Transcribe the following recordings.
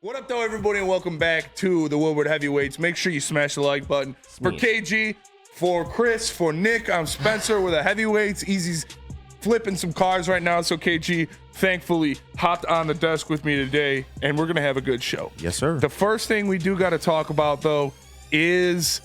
What up, though, everybody, and welcome back to the Woodward Heavyweights. Make sure you smash the like button. For KG, for Chris, for Nick, I'm Spencer with the Heavyweights. Easy's flipping some cars right now, so KG thankfully hopped on the desk with me today, and we're going to have a good show. Yes, sir. The first thing we do got to talk about, though, is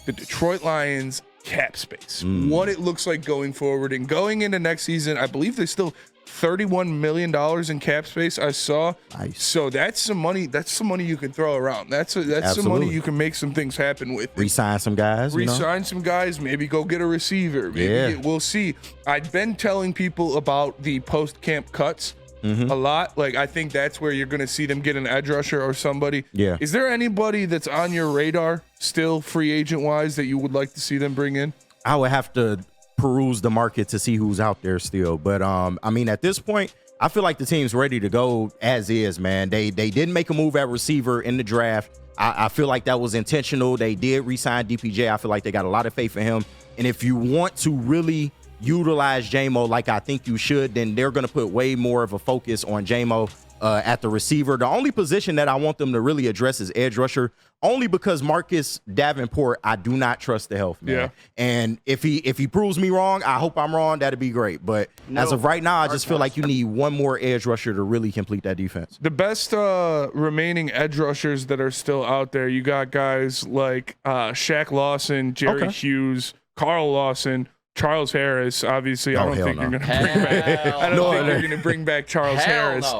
the Detroit Lions cap space. What it looks like going forward. And going into next season, I believe there's still $31 million in cap space I saw. Nice. So that's some money. That's some money you can throw around. That's some money you can make some things happen with. Resign some guys. Resign some guys. Maybe go get a receiver. Maybe we'll see. I've been telling people about the post-camp cuts a lot. Like, I think that's where you're going to see them get an edge rusher or somebody. Yeah. Is there anybody that's on your radar still free agent-wise that you would like to see them bring in? I would have to peruse the market to see who's out there still. But I mean, at this point, I feel like the team's ready to go as is, man. They didn't make a move at receiver in the draft. I feel like that was intentional. They did re-sign DPJ. I feel like they got a lot of faith in him. And if you want to really utilize JMO like I think you should, then they're going to put way more of a focus on JMO at the receiver. The only position that I want them to really address is edge rusher, only because Marcus Davenport, I do not trust the health, man. Yeah. And if he proves me wrong, I hope I'm wrong. That'd be great. But as of right now, I just feel like you need one more edge rusher to really complete that defense. The best remaining edge rushers that are still out there, you got guys like Shaq Lawson, Jerry Hughes, Carl Lawson, Charles Harris. Obviously, I don't think you're going to bring back. I don't think you're going to bring back Charles Harris.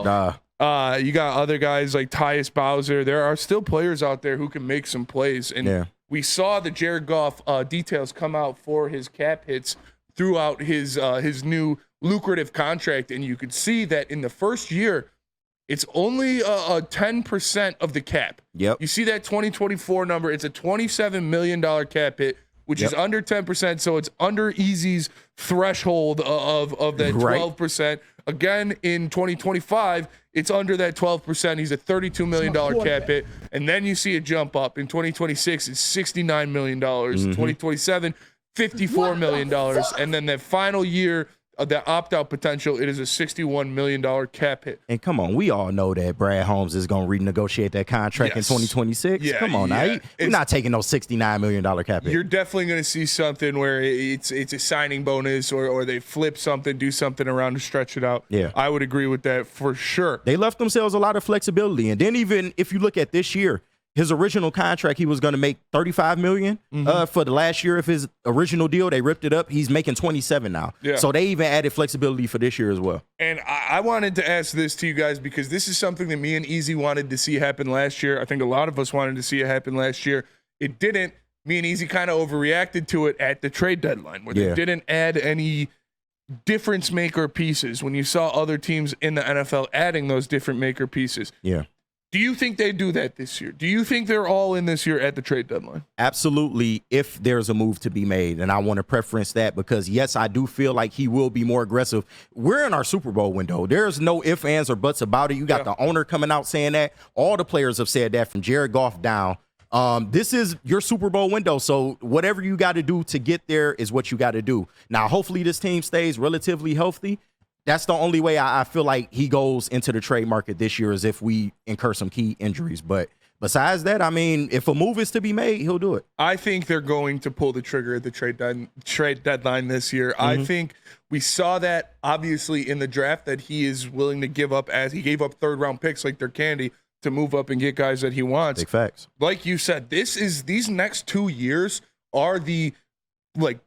You got other guys like Tyus Bowser. There are still players out there who can make some plays. And we saw the Jared Goff details come out for his cap hits throughout his new lucrative contract. And you could see that in the first year, it's only 10% of the cap. Yep. You see that 2024 number. It's a $27 million cap hit, which is under 10%. So it's under Easy's threshold of that 12%. Again, in 2025, it's under that 12%. He's a $32 million cap hit. And then you see a jump up. In 2026, it's $69 million. 2027, $54 million. And then that final year of that opt-out potential, it is a $61 million cap hit. And come on, we all know that Brad Holmes is going to renegotiate that contract in 2026. Yeah, come on, now. You're not taking no $69 million cap hit. You're definitely going to see something where it's a signing bonus or they flip something, do something around to stretch it out. Yeah. I would agree with that for sure. They left themselves a lot of flexibility. And then even if you look at this year, his original contract, he was going to make $35 million for the last year of his original deal. They ripped it up. He's making $27 now. Yeah. So they even added flexibility for this year as well. And I wanted to ask this to you guys because this is something that me and Easy wanted to see happen last year. I think a lot of us wanted to see it happen last year. It didn't. Me and Easy kind of overreacted to it at the trade deadline where they didn't add any difference maker pieces when you saw other teams in the NFL adding those different maker pieces. Yeah. Do you think they do that this year? Do you think they're all in this year at the trade deadline? Absolutely, if there's a move to be made. And I want to preference that because, yes, I do feel like he will be more aggressive. We're in our Super Bowl window. There's no ifs, ands, or buts about it. You got the owner coming out saying that. All the players have said that from Jared Goff down. This is your Super Bowl window. So whatever you got to do to get there is what you got to do. Now, hopefully this team stays relatively healthy. That's the only way I feel like he goes into the trade market this year is if we incur some key injuries. But besides that, I mean, if a move is to be made, he'll do it. I think they're going to pull the trigger at the trade deadline this year. I think we saw that obviously in the draft that he is willing to give up as he gave up third-round picks like they're candy to move up and get guys that he wants. Big facts. Like you said, these next 2 years are the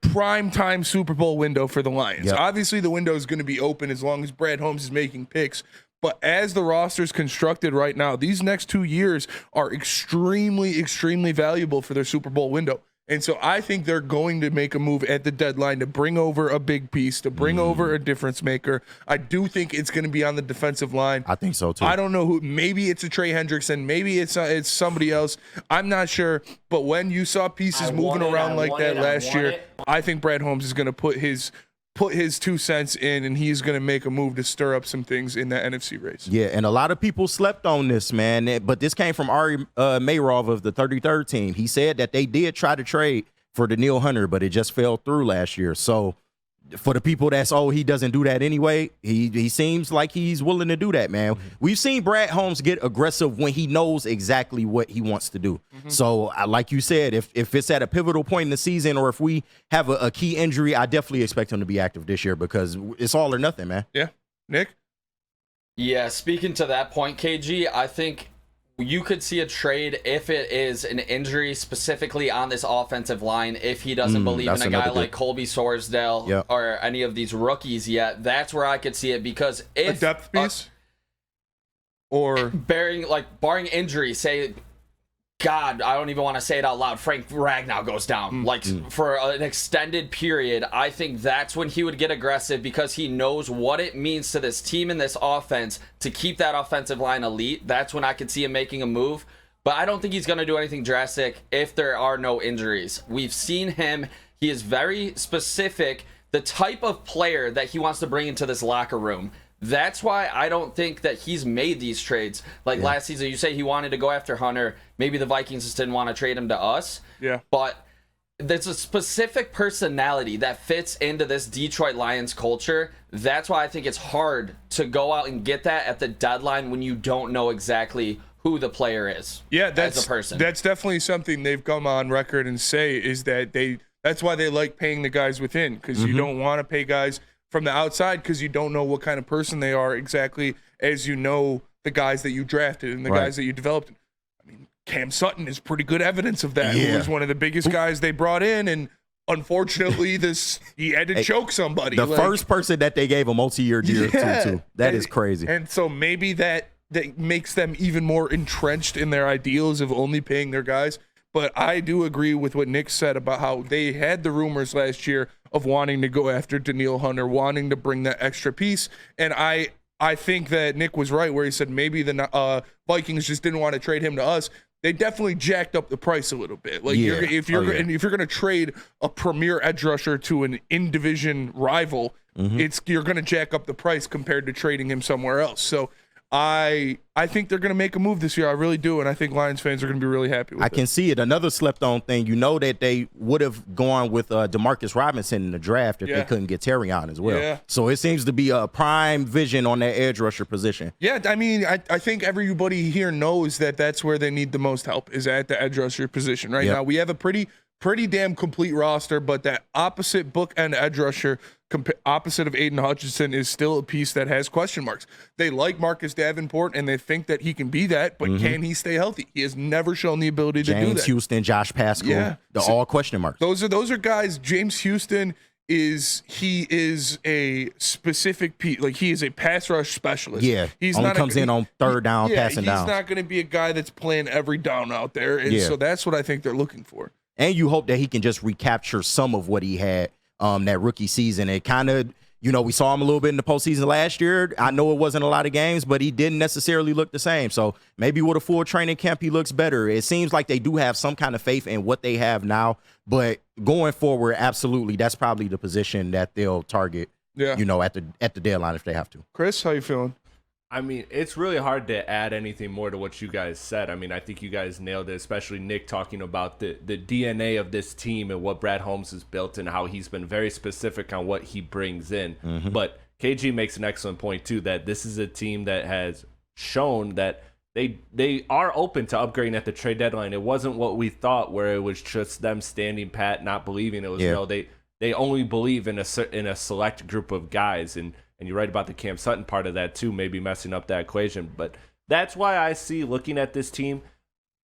prime time Super Bowl window for the Lions. Yep. Obviously, the window is going to be open as long as Brad Holmes is making picks. But as the roster is constructed right now, these next 2 years are extremely, extremely valuable for their Super Bowl window. And so I think they're going to make a move at the deadline to bring over a big piece, to bring over a difference maker. I do think it's going to be on the defensive line. I think so, too. I don't know who. Maybe it's a Trey Hendrickson. Maybe it's somebody else. I'm not sure. But when you saw pieces moving around like that last year, I think Brad Holmes is going to put his 2 cents in, and he's going to make a move to stir up some things in that NFC race. Yeah, and a lot of people slept on this, man. But this came from Ari Mayrov of the 33rd team. He said that they did try to trade for Danielle Hunter, but it just fell through last year. So for the people that's, he doesn't do that anyway, he seems like he's willing to do that, man. We've seen Brad Holmes get aggressive when he knows exactly what he wants to do. So, like you said, if it's at a pivotal point in the season or if we have a key injury, I definitely expect him to be active this year because it's all or nothing, man. Yeah. Nick? Yeah, speaking to that point, KG, I think you could see a trade if it is an injury specifically on this offensive line. If he doesn't believe in a guy like Colby Sorsdale or any of these rookies yet, that's where I could see it. Because if a depth piece or barring injury, say, God, I don't even want to say it out loud, Frank Ragnow goes down for an extended period, I think that's when he would get aggressive because he knows what it means to this team and this offense to keep that offensive line elite. That's when I could see him making a move. But I don't think he's going to do anything drastic if there are no injuries. We've seen him. He is very specific, the type of player that he wants to bring into this locker room. That's why I don't think that he's made these trades. Last season, you say he wanted to go after Hunter. Maybe the Vikings just didn't want to trade him to us. Yeah. But there's a specific personality that fits into this Detroit Lions culture. That's why I think it's hard to go out and get that at the deadline when you don't know exactly who the player is. Yeah, as a person. That's definitely something they've come on record and say is that that's why they like paying the guys within because you don't want to pay guys from the outside because you don't know what kind of person they are exactly as you know the guys that you drafted and the guys that you developed. I mean, Cam Sutton is pretty good evidence of that. He was one of the biggest guys they brought in, and unfortunately, he had to choke somebody. The first person that they gave a multi-year deal to. That is crazy. And so maybe that makes them even more entrenched in their ideals of only paying their guys. But I do agree with what Nick said about how they had the rumors last year of wanting to go after Danielle Hunter, wanting to bring that extra piece. And I think that Nick was right where he said maybe the Vikings just didn't want to trade him to us. They definitely jacked up the price a little bit. If you're going to trade a premier edge rusher to an in-division rival, you're going to jack up the price compared to trading him somewhere else. So I think they're going to make a move this year. I really do, and I think Lions fans are going to be really happy with it. I can see it. Another slept-on thing, that they would have gone with Demarcus Robinson in the draft if they couldn't get Terry on as well. Yeah. So it seems to be a prime vision on that edge rusher position. Yeah, I mean, I think everybody here knows that that's where they need the most help is at the edge rusher position. Right now, we have a pretty damn complete roster, but that opposite bookend edge rusher, opposite of Aiden Hutchinson, is still a piece that has question marks. They like Marcus Davenport, and they think that he can be that, but can he stay healthy? He has never shown the ability to do that. James Houston, Josh Pascal, all question marks. Those are guys. James Houston is a specific piece. Like, he is a pass rush specialist. Yeah, he's only not comes in on third down, passing down. He's not going to be a guy that's playing every down out there, and so that's what I think they're looking for. And you hope that he can just recapture some of what he had that rookie season. It kind of, we saw him a little bit in the postseason last year. I know it wasn't a lot of games, but he didn't necessarily look the same. So maybe with a full training camp, he looks better. It seems like they do have some kind of faith in what they have now. But going forward, absolutely, that's probably the position that they'll target, at the deadline if they have to. Chris, how you feeling? I mean, it's really hard to add anything more to what you guys said. I mean, I think you guys nailed it, especially Nick talking about the DNA of this team and what Brad Holmes has built and how he's been very specific on what he brings in. But KG makes an excellent point, too, that this is a team that has shown that they are open to upgrading at the trade deadline. It wasn't what we thought where it was just them standing pat, not believing. It was, they only believe in a select group of guys. And you're right about the Cam Sutton part of that, too, maybe messing up that equation. But that's why I see, looking at this team,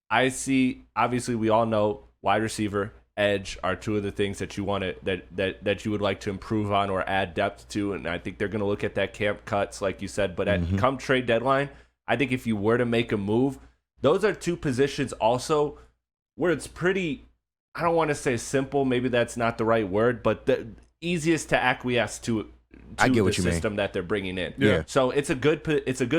I see, obviously, we all know wide receiver, edge are two of the things that you want to that you would like to improve on or add depth to. And I think they're going to look at that camp cuts, like you said. But come trade deadline, I think if you were to make a move, those are two positions also where it's pretty, I don't want to say simple, maybe that's not the right word, but the easiest to acquiesce to the system that they're bringing in. Yeah. So it's a good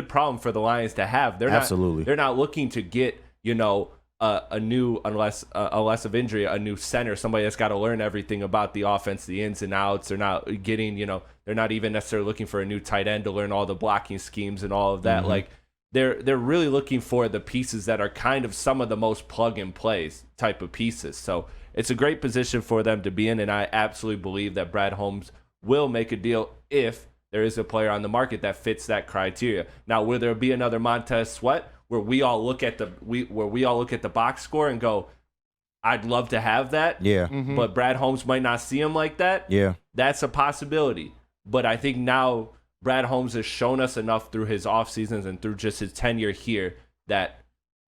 problem for the Lions to have. They're not looking to get, a new, unless of injury, a new center, somebody that's got to learn everything about the offense, the ins and outs. They're not getting, they're not even necessarily looking for a new tight end to learn all the blocking schemes and all of that. Like, they're really looking for the pieces that are kind of some of the most plug and plays type of pieces. So it's a great position for them to be in, and I absolutely believe that Brad Holmes will make a deal if there is a player on the market that fits that criteria. Now, will there be another Montez Sweat where we all look at the box score and go, I'd love to have that. Yeah. But Brad Holmes might not see him like that. Yeah. That's a possibility. But I think now Brad Holmes has shown us enough through his off seasons and through just his tenure here that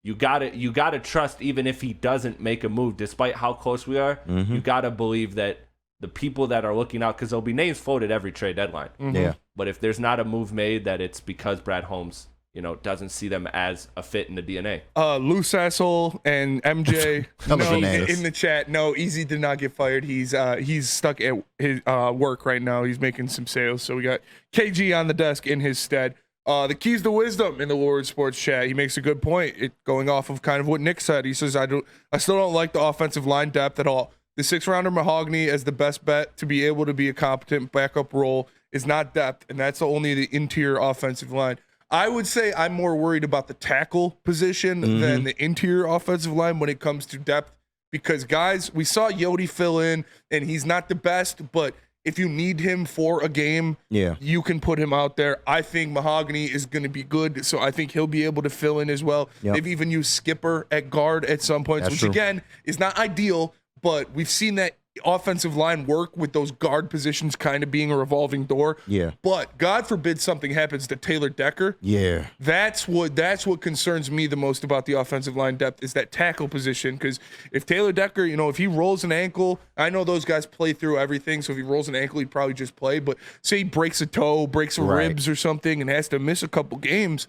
you gotta trust, even if he doesn't make a move, despite how close we are, you gotta believe that the people that are looking out, because there'll be names floated every trade deadline. Yeah. But if there's not a move made, that it's because Brad Holmes, doesn't see them as a fit in the DNA. Loose asshole and MJ bananas. in the chat. No, Easy did not get fired. He's stuck at his work right now. He's making some sales. So we got KG on the desk in his stead. The keys to wisdom in the Woodward Sports chat. He makes a good point. Going off of kind of what Nick said. He says, I still don't like the offensive line depth at all. The 6th-rounder Mahogany as the best bet to be able to be a competent backup role is not depth, and that's only the interior offensive line. I would say I'm more worried about the tackle position than the interior offensive line when it comes to depth, because, guys, we saw Yodi fill in, and he's not the best, but if you need him for a game, you can put him out there. I think Mahogany is going to be good, so I think he'll be able to fill in as well. They've even used Skipper at guard at some points, which, again, is not ideal, but we've seen that offensive line work with those guard positions kind of being a revolving door. Yeah. But God forbid something happens to Taylor Decker. Yeah. That's what concerns me the most about the offensive line depth is that tackle position. Because if Taylor Decker, if he rolls an ankle, I know those guys play through everything. So if he rolls an ankle, he'd probably just play. But say he breaks a toe, breaks a ribs or something, and has to miss a couple games,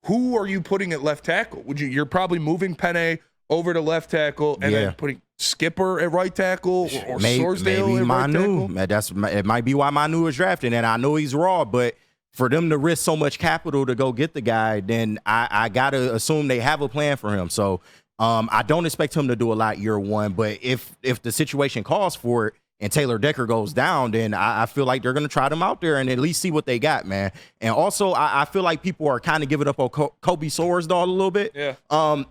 who are you putting at left tackle? You're probably moving Penne over to left tackle and then putting Skipper at right tackle or Sorsdale at right tackle. It might be why Manu is drafted, and I know he's raw, but for them to risk so much capital to go get the guy, then I gotta assume they have a plan for him. So I don't expect him to do a lot year one, but if the situation calls for it and Taylor Decker goes down, then I feel like they're going to try them out there and at least see what they got, man. And also, I feel like people are kind of giving up on Kobe Sorsdal a little bit. Yeah.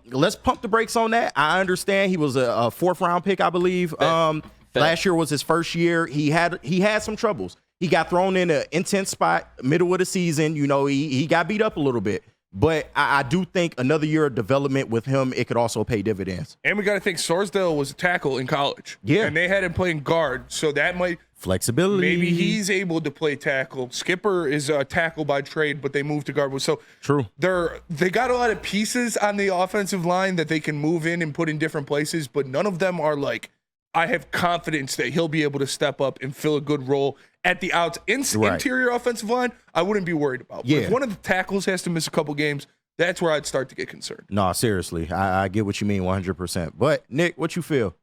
Let's pump the brakes on that. I understand he was a 4th-round pick, I believe. Last year was his first year. He had some troubles. He got thrown in an intense spot, middle of the season. He got beat up a little bit. But I do think another year of development with him, it could also pay dividends. And we got to think Sorsdale was a tackle in college. Yeah. And they had him playing guard, so that might... Flexibility. Maybe he's able to play tackle. Skipper is a tackle by trade, but they moved to guard. So true. They got a lot of pieces on the offensive line that they can move in and put in different places, but none of them are like, I have confidence that he'll be able to step up and fill a good role at the interior offensive line. I wouldn't be worried about. But if one of the tackles has to miss a couple games, that's where I'd start to get concerned. No, seriously. I get what you mean 100%. But, Nick, what you feel?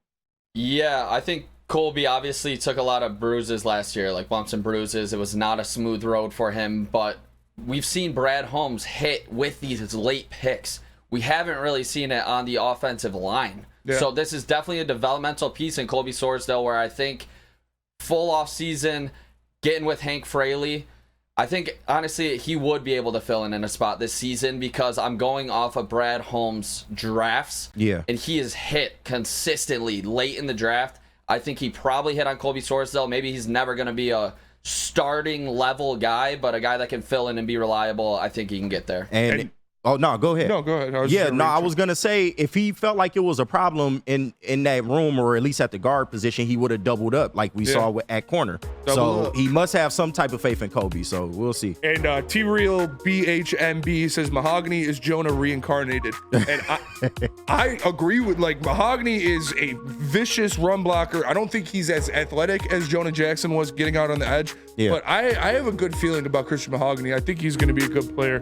Yeah, I think Colby obviously took a lot of bruises last year, like bumps and bruises. It was not a smooth road for him, but we've seen Brad Holmes hit with these late picks. We haven't really seen it on the offensive line. Yeah. So this is definitely a developmental piece in Colby Sorsdale where I think full off season, getting with Hank Fraley, I think, honestly, he would be able to fill in a spot this season because I'm going off of Brad Holmes' drafts. Yeah. And he is hit consistently late in the draft. I think he probably hit on Colby Sorsdale. Maybe he's never going to be a starting level guy, but a guy that can fill in and be reliable, I think he can get there. And oh, no, go ahead. No, go ahead. I was going to say, if he felt like it was a problem in that room or at least at the guard position, he would have doubled up like we saw at corner. He must have some type of faith in Kobe, so we'll see. And T-Real BHMB says, Mahogany is Jonah reincarnated. And I agree with, Mahogany is a vicious run blocker. I don't think he's as athletic as Jonah Jackson was getting out on the edge. Yeah. But I have a good feeling about Christian Mahogany. I think he's going to be a good player.